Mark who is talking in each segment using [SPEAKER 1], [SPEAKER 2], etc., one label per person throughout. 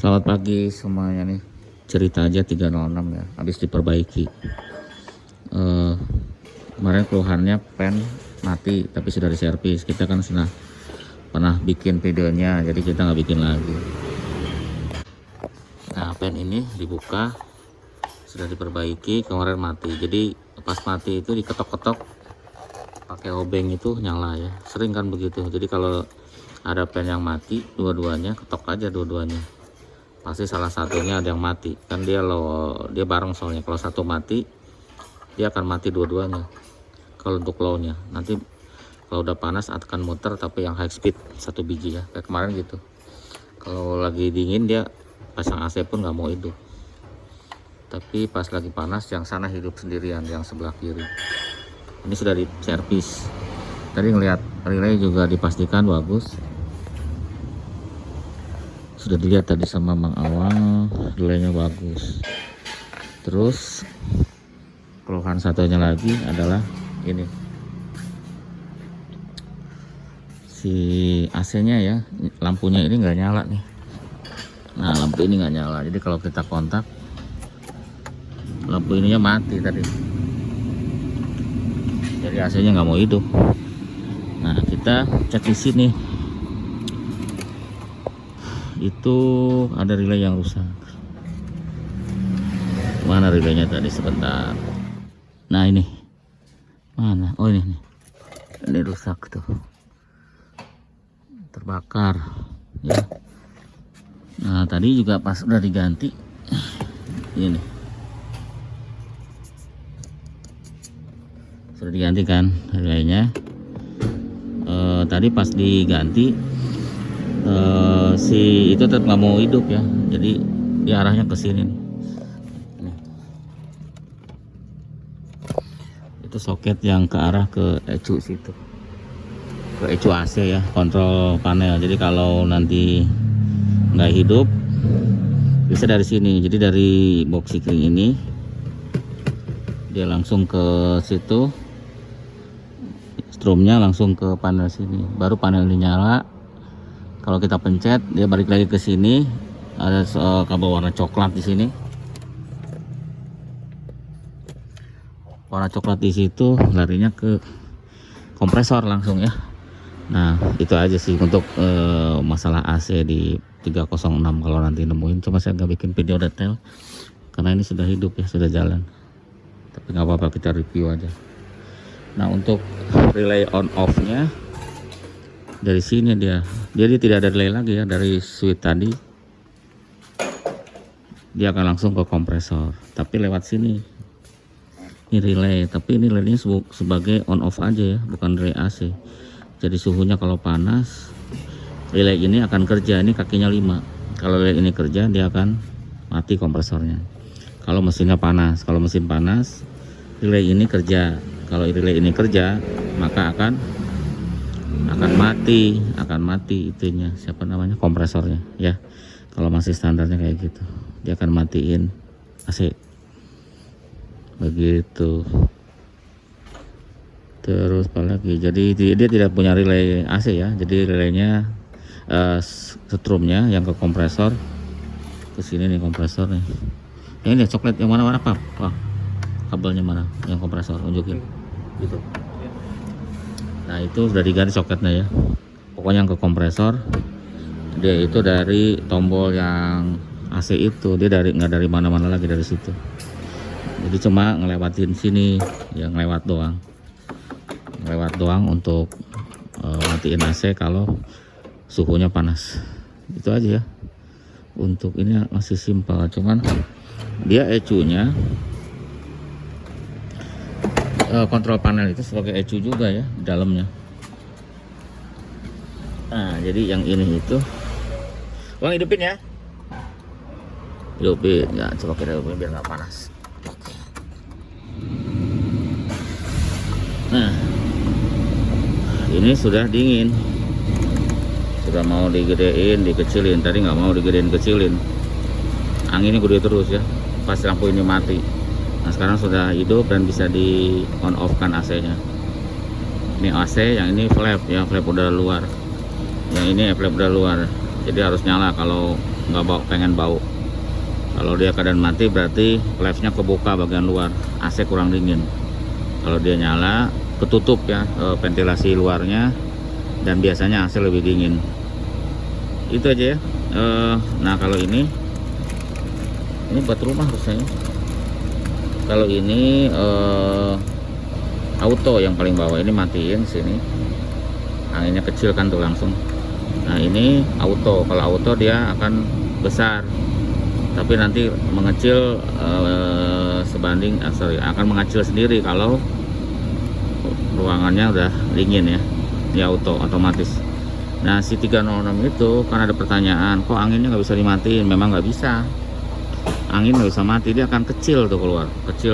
[SPEAKER 1] Selamat pagi semuanya nih. Cerita aja 306 ya. Habis diperbaiki. Kemarin keluhannya pen mati tapi sudah diservis. Kita kan sudah pernah bikin videonya, jadi kita nggak bikin lagi. Nah, pen ini dibuka sudah diperbaiki, kemarin mati. Jadi pas mati itu diketok-ketok pakai obeng itu nyala ya. Sering kan begitu. Jadi kalau ada pen yang mati dua-duanya, ketok aja dua-duanya, pasti salah satunya ada yang mati kan. Dia bareng, soalnya kalau satu mati dia akan mati dua-duanya. Kalau untuk low-nya nanti kalau udah panas akan muter, tapi yang high speed satu biji ya, kayak kemarin gitu. Kalau lagi dingin dia pasang AC pun nggak mau hidup, tapi pas lagi panas yang sana hidup sendirian, yang sebelah kiri. Ini sudah di servis. Tadi ngelihat relay juga dipastikan bagus, sudah dilihat tadi sama Mang Awang, relaynya bagus. Terus keluhan satunya lagi adalah ini, si AC nya ya, lampunya ini nggak nyala nih. Nah, lampu ini nggak nyala, jadi kalau kita kontak lampu ininya mati tadi, jadi AC nya nggak mau hidup. Nah, kita cek di sini itu ada relay yang rusak. Mana relaynya tadi? Sebentar. Nah, ini mana? Oh, ini rusak tuh, terbakar ya. Nah, tadi juga pas udah diganti ini sudah diganti kan relaynya. Tadi pas diganti si itu tetap nggak mau hidup ya, jadi dia arahnya ke sini nih. Itu soket yang ke arah ke ECU situ, ke ECU AC ya, kontrol panel. Jadi kalau nanti nggak hidup bisa dari sini. Jadi dari box sikring ini dia langsung ke situ, stromnya langsung ke panel sini, baru panel ini nyala. Kalau kita pencet dia balik lagi ke sini, ada kabel warna coklat di sini. Warna coklat di situ larinya ke kompresor langsung ya. Nah, itu aja sih untuk masalah AC di 306. Kalau nanti nemuin, cuma saya nggak bikin video detail karena ini sudah hidup ya, sudah jalan. Tapi nggak apa-apa, kita review aja. Nah, untuk relay on off nya dari sini dia tidak ada relay lagi ya. Dari switch tadi dia akan langsung ke kompresor, tapi lewat sini. Ini relay, tapi ini relaynya sebagai on off aja ya, bukan relay AC. Jadi suhunya kalau panas relay ini akan kerja. Ini kakinya 5. Kalau relay ini kerja dia akan mati kompresornya. Kalau mesinnya panas, kalau mesin panas relay ini kerja. Kalau relay ini kerja maka akan mati itunya, siapa namanya, kompresornya ya. Kalau masih standarnya kayak gitu dia akan matiin AC begitu. Terus apalagi, jadi dia tidak punya relay AC ya, jadi relaynya setrumnya yang ke kompresor ke sini nih, kompresor nih. Yang ini coklat yang mana Pak? Oh, kabelnya mana yang kompresor, unjukin gitu. Nah, itu sudah diganti soketnya ya. Pokoknya yang ke kompresor dia itu dari tombol yang AC itu, dia nggak dari mana-mana lagi, dari situ. Jadi cuma ngelewatin sini ya, ngelewat doang untuk matiin AC kalau suhunya panas. Itu aja ya. Untuk ini masih simpel, cuman dia ECU nya kontrol panel itu sebagai ECU juga ya di dalamnya. Nah, jadi yang ini itu Bang, hidupin ya, coba kita hidupin biar nggak panas. Nah, ini sudah dingin, sudah mau digedein dikecilin. Tadi nggak mau digedein kecilin, anginnya gede terus ya pas lampu ini mati. Nah, sekarang sudah hidup dan bisa di on off kan AC nya. Ini AC, yang ini flap ya, flap udara luar. Yang ini flap udara luar, jadi harus nyala kalau nggak bau, pengen bau. Kalau dia keadaan mati berarti valve-nya kebuka bagian luar, AC kurang dingin. Kalau dia nyala, ketutup ya ventilasi luarnya, dan biasanya AC lebih dingin. Itu aja ya. Nah kalau ini buat rumah harusnya. Kalau ini auto yang paling bawah, ini matiin sini, anginnya kecil kan tuh langsung. Nah ini auto, kalau auto dia akan besar, tapi nanti mengecil sebanding akan mengecil sendiri kalau ruangannya udah dingin ya. Ini auto, otomatis. Nah si 306 itu kan ada pertanyaan, kok anginnya nggak bisa dimatiin? Memang nggak bisa, angin nggak bisa mati, dia akan kecil tuh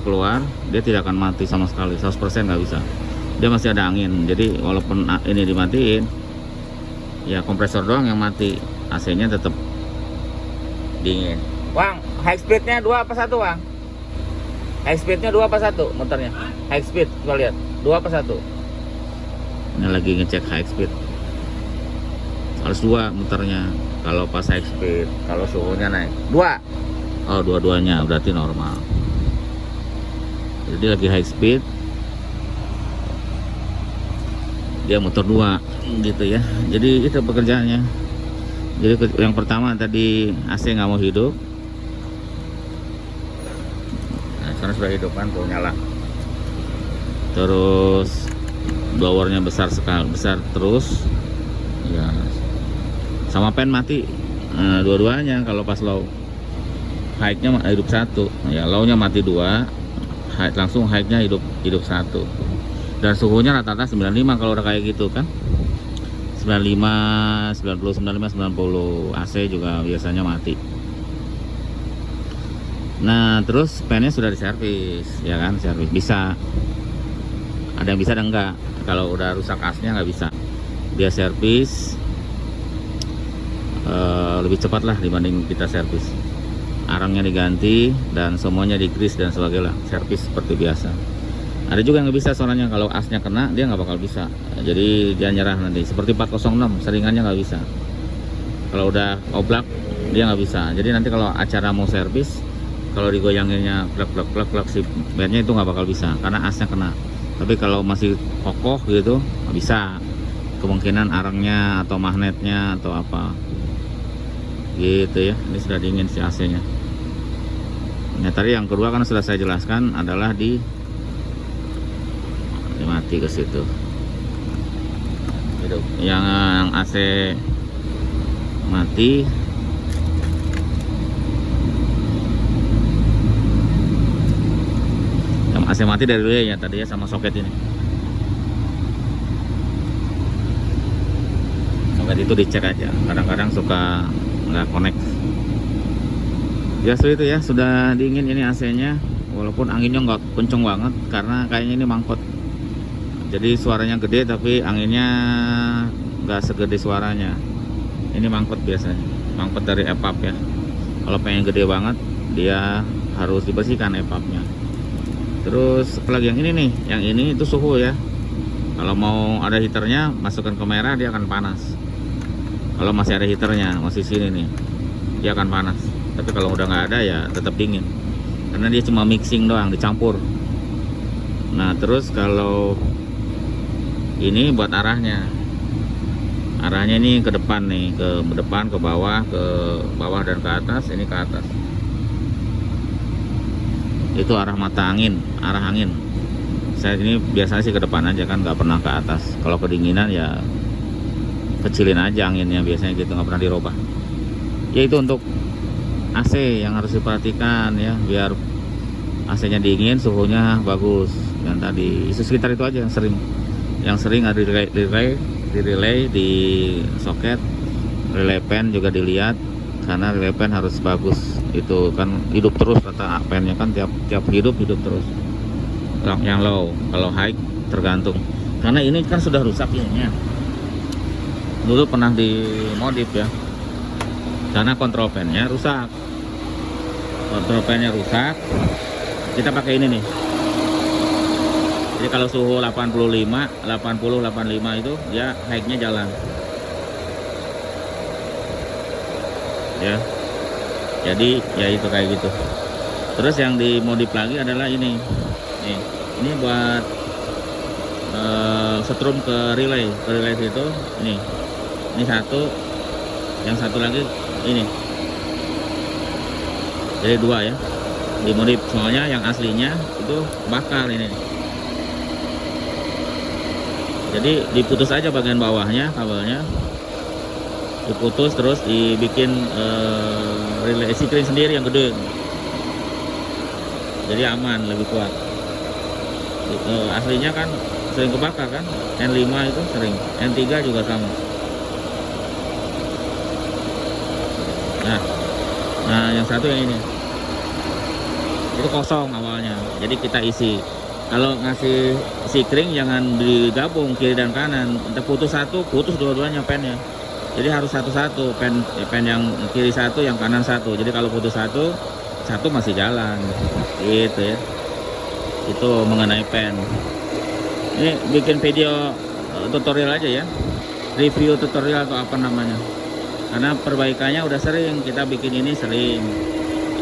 [SPEAKER 1] keluar, dia tidak akan mati sama sekali, 100% nggak bisa, dia masih ada angin. Jadi walaupun ini dimatiin, ya kompresor doang yang mati, AC-nya tetap dingin. Bang, high speednya 2 apa 1 Bang? High speednya 2 apa 1 motornya? High speed, coba lihat, 2 apa 1? Ini lagi ngecek high speed, harus 2 muternya kalau pas high speed. Kalau suhunya naik 2. Oh, dua-duanya berarti normal. Jadi lagi high speed, dia motor 2 gitu ya. Jadi itu pekerjaannya. Jadi yang pertama tadi AC nggak mau hidup. Nah, sekarang sudah hidup kan, tuh nyala. Terus blowernya besar sekali, besar terus. Ya, sama fan mati. Nah, dua-duanya kalau pas low. High-nya hidup 1, ya low-nya mati 2, high, langsung high-nya hidup 1. Dan suhunya rata-rata 95 kalau udah kayak gitu kan. 95, 90, 95, 90. AC juga biasanya mati. Nah, terus fan-nya sudah diservis, ya kan, servis bisa. Ada yang bisa, ada enggak. Kalau udah rusak asnya nggak bisa. Dia servis lebih cepat lah dibanding kita servis. Arangnya diganti dan semuanya di-grease dan sebagainya, servis seperti biasa. Ada juga yang nggak bisa soalnya, kalau asnya kena dia nggak bakal bisa, jadi dia nyerah nanti. Seperti 406 seringannya nggak bisa, kalau udah oblak dia nggak bisa. Jadi nanti kalau acara mau servis, kalau digoyanginnya plak si bandnya itu nggak bakal bisa karena asnya kena. Tapi kalau masih kokoh gitu nggak bisa, kemungkinan arangnya atau magnetnya atau apa gitu ya. Ini sudah dingin si AC nya. Nah tadi yang kedua kan sudah saya jelaskan adalah di mati ke situ. Hidup. Yang AC mati, yang AC mati dari relay ya tadi ya, sama soket ini. Soket itu dicek aja. Kadang-kadang suka nggak connect. Ya itu ya, sudah dingin ini AC-nya, walaupun anginnya nggak kenceng banget karena kayaknya ini mangkot. Jadi suaranya gede tapi anginnya nggak segede suaranya. Ini mangkot biasanya, mangkot dari EPAP ya. Kalau pengen gede banget dia harus dibersihkan EPAP-nya. Terus apalagi yang ini nih, yang ini itu suhu ya. Kalau mau ada heaternya, masukkan ke merah dia akan panas. Kalau masih ada heaternya, masih sini nih, dia akan panas. Tapi kalau udah nggak ada ya tetap dingin, karena dia cuma mixing doang, dicampur. Nah terus kalau ini buat arahnya ini ke depan nih, ke depan, ke bawah dan ke atas. Ini ke atas, itu arah mata angin, arah angin. Saya ini biasanya sih ke depan aja kan, nggak pernah ke atas. Kalau kedinginan ya kecilin aja anginnya, biasanya gitu, nggak pernah dirubah. Ya itu untuk AC yang harus diperhatikan ya, biar AC-nya dingin, suhunya bagus. Dan tadi isu sekitar itu aja yang sering ada di relay, di soket, relay pen juga dilihat, karena relay pen harus bagus. Itu kan hidup terus, kata pennya kan tiap hidup terus. Yang low, kalau high tergantung. Karena ini kan sudah rusak ininya. Dulu pernah dimodif ya, karena kontrol pennya rusak. Kontrol pennya rusak, kita pakai ini nih. Jadi kalau suhu 85 itu dia high-nya jalan ya. Jadi ya itu kayak gitu. Terus yang dimodif lagi adalah ini nih, ini buat setrum ke relay itu ini satu, yang satu lagi ini, jadi dua ya, dimodif. Soalnya yang aslinya itu bakal ini, jadi diputus aja bagian bawahnya, kabelnya diputus, terus dibikin relay sikring sendiri yang gede, jadi aman, lebih kuat. Aslinya kan sering kebakar kan, N5 itu sering, N3 juga sama. Nah yang satu yang ini itu kosong awalnya, jadi kita isi. Kalau ngasih sikring jangan digabung kiri dan kanan, kita putus satu, putus dua-duanya pennya. Jadi harus satu-satu, pen yang kiri satu, yang kanan satu. Jadi kalau putus satu masih jalan gitu ya. Itu mengenai pen. Ini bikin video tutorial aja ya, review tutorial atau apa namanya, karena perbaikannya udah sering kita bikin ini, sering.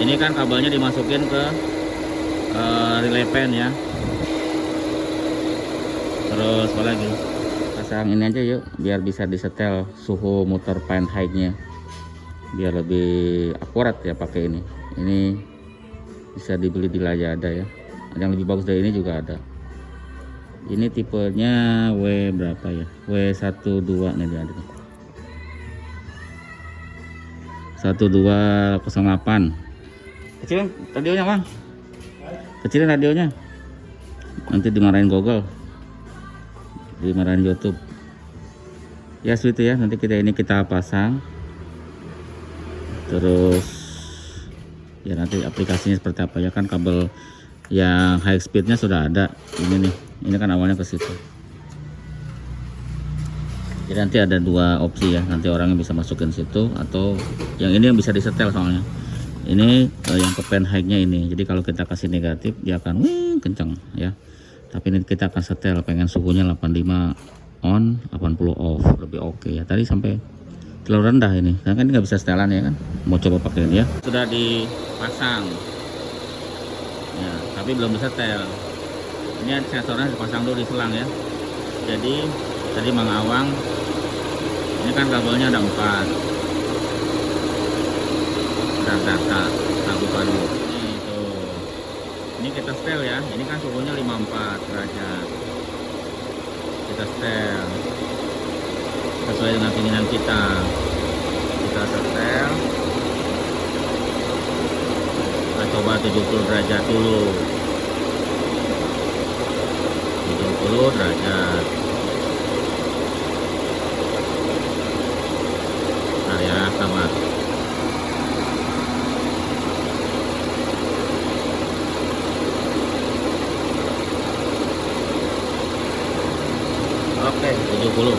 [SPEAKER 1] Ini kan kabelnya dimasukin ke relay pen ya. Terus apa lagi, pasang ini aja yuk, biar bisa disetel suhu motor pen high-nya, biar lebih akurat ya pakai ini. Ini bisa dibeli di Lazada ya, yang lebih bagus dari ini juga ada. Ini tipenya W berapa ya, W12 nih, dia ada 1208. Kecilin radionya bang, kecilin radionya, nanti dimarahin Google, dimarahin YouTube ya. Itu ya, nanti kita pasang, terus ya nanti aplikasinya seperti apa ya, kan kabel yang high speednya sudah ada. Ini kan awalnya ke situ. Jadi nanti ada dua opsi ya, nanti orangnya bisa masukin situ, atau yang ini yang bisa disetel. Soalnya ini yang ke pen high-nya ini, jadi kalau kita kasih negatif dia akan kenceng ya, tapi ini kita akan setel, pengen suhunya 85 on, 80 off, lebih oke ya. Tadi sampai terlalu rendah ini, karena kan ini nggak bisa setelan ya kan, mau coba pakai ini ya. Sudah dipasang ya, tapi belum disetel. Ini sensornya dipasang dulu di selang ya. Jadi tadi Mang Awang, ini kan kabelnya ada 4, data buka dulu. Ini kita setel ya, ini kan suhunya 54 derajat, kita setel sesuai dengan keinginan kita setel. Kita coba 70 derajat dulu, 70 derajat. Nah ya, sama. Oke, 70.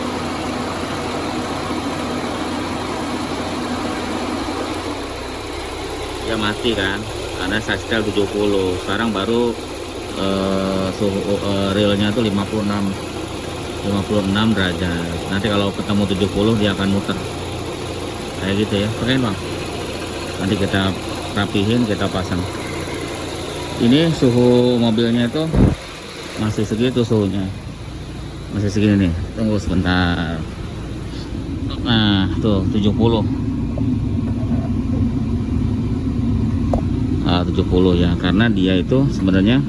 [SPEAKER 1] Ya mati kan, karena saya setel 70. Sekarang baru suhu realnya tuh 56 derajat. Nanti kalau ketemu 70 dia akan muter kayak gitu ya. Oke bang, nanti kita rapihin, kita pasang. Ini suhu mobilnya itu masih segitu suhunya, masih segini nih. Tunggu sebentar. Nah tuh 70. 70 ya, karena dia itu sebenarnya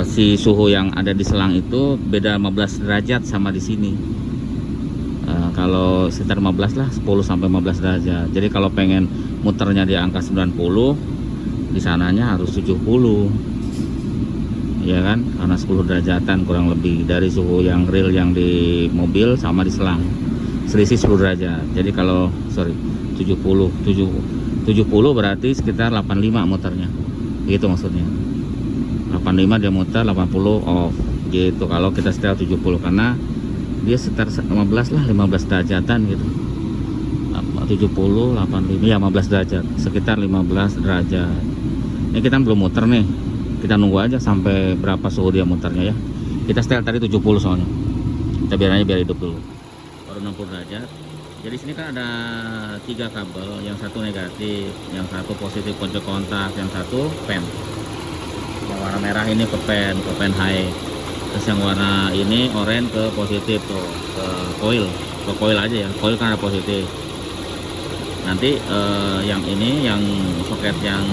[SPEAKER 1] si suhu yang ada di selang itu beda 15 derajat sama di sini. Kalau sekitar 15 lah, 10 sampai 15 derajat. Jadi kalau pengen muternya di angka 90, di sananya harus 70. Ya kan? Karena 10 derajatan kurang lebih dari suhu yang real yang di mobil sama di selang. Selisih 10 derajat. Jadi kalau 70 berarti sekitar 85 muternya. Gitu maksudnya. 85 dia muter, 80 off. Gitu kalau kita setel 70, karena dia sekitar 15 lah, 15 derajatan gitu. 70, 85 ya 15 derajat, sekitar 15 derajat. Ini kita belum muter nih. Kita nunggu aja sampai berapa suhu dia muternya ya. Kita setel tadi 70 soalnya. Kita biar hidup dulu. Baru 60 derajat. Jadi sini kan ada 3 kabel, yang satu negatif, yang satu positif pojok kontak, yang satu pen. Yang warna merah ini ke pen high. Terus yang warna ini oranye ke positif tuh, ke coil aja ya. Coil kan ada positif. Nanti yang ini, yang soket yang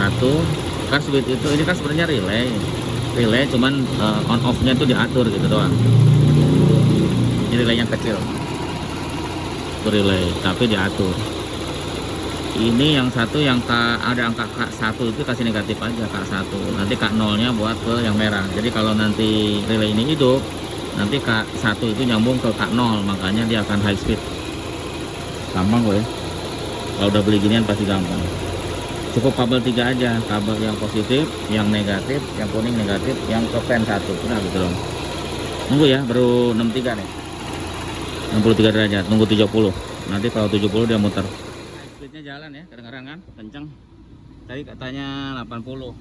[SPEAKER 1] satu kan switch itu, ini kan sebenarnya relay cuman on off nya itu diatur gitu doang. Ini relaynya kecil, itu relay tapi diatur. Ini yang satu yang ada angka K1 itu kasih negatif aja, K1. Nanti K0 nya buat ke yang merah. Jadi kalau nanti relay ini hidup, nanti K1 itu nyambung ke K0, makanya dia akan high speed. Gampang kok ya, kalau udah beli ginian pasti gampang. Cukup kabel 3 aja, kabel yang positif, yang negatif, yang kuning negatif, yang ke pen 1. Nah gitu dong. Nunggu ya, baru 63 nih, 63 derajat, nunggu 70. Nanti kalau 70 dia muter. Speednya jalan ya, kadang-kadang kan kenceng. Tadi katanya 80.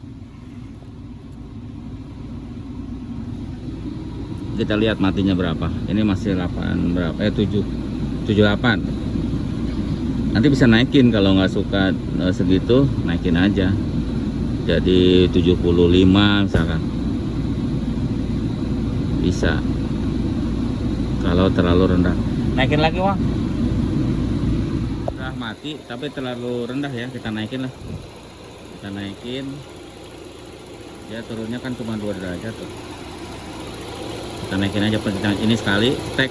[SPEAKER 1] Kita lihat matinya berapa. Ini masih 8 berapa? 78. Nanti bisa naikin kalau nggak suka segitu, naikin aja. Jadi 75 misalkan. Bisa. Kalau terlalu rendah, naikin lagi Wang. Udah mati tapi terlalu rendah ya, kita naikin lah. Kita naikin. Ya turunnya kan cuma 2 derajat tuh. Kita naikin aja pencet ini sekali, tek.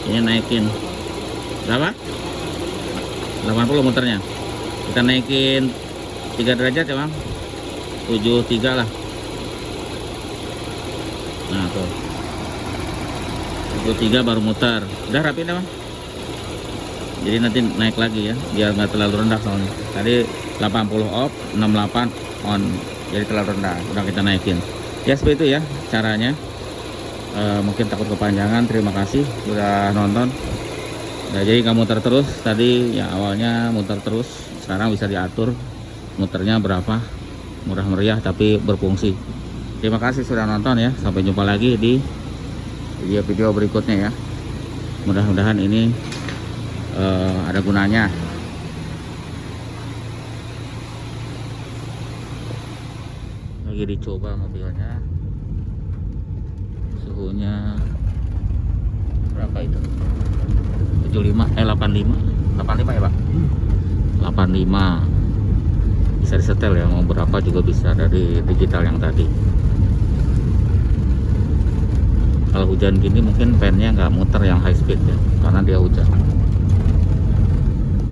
[SPEAKER 1] Ini naikin. Berapa? 80 muternya. Kita naikin 3 derajat ya Bang. 73 lah. Nah tuh 73 baru muter. Udah rapi dah Bang. Jadi nanti naik lagi ya, biar nggak terlalu rendah soalnya. Tadi 80 off, 68 on. Jadi terlalu rendah. Udah kita naikin. Ya seperti itu ya caranya. Mungkin takut kepanjangan. Terima kasih sudah nonton. Nah, jadi nggak muter terus, tadi ya awalnya muter terus, sekarang bisa diatur muternya berapa, murah meriah tapi berfungsi. Terima kasih sudah nonton ya, sampai jumpa lagi di video berikutnya ya. Mudah-mudahan ini ada gunanya. Lagi dicoba mobilnya, suhunya berapa itu? 85, 85 ya Pak? 85 bisa disetel ya, mau berapa juga bisa dari digital yang tadi. Kalau hujan gini mungkin pennya nggak muter yang high speed ya, karena dia hujan.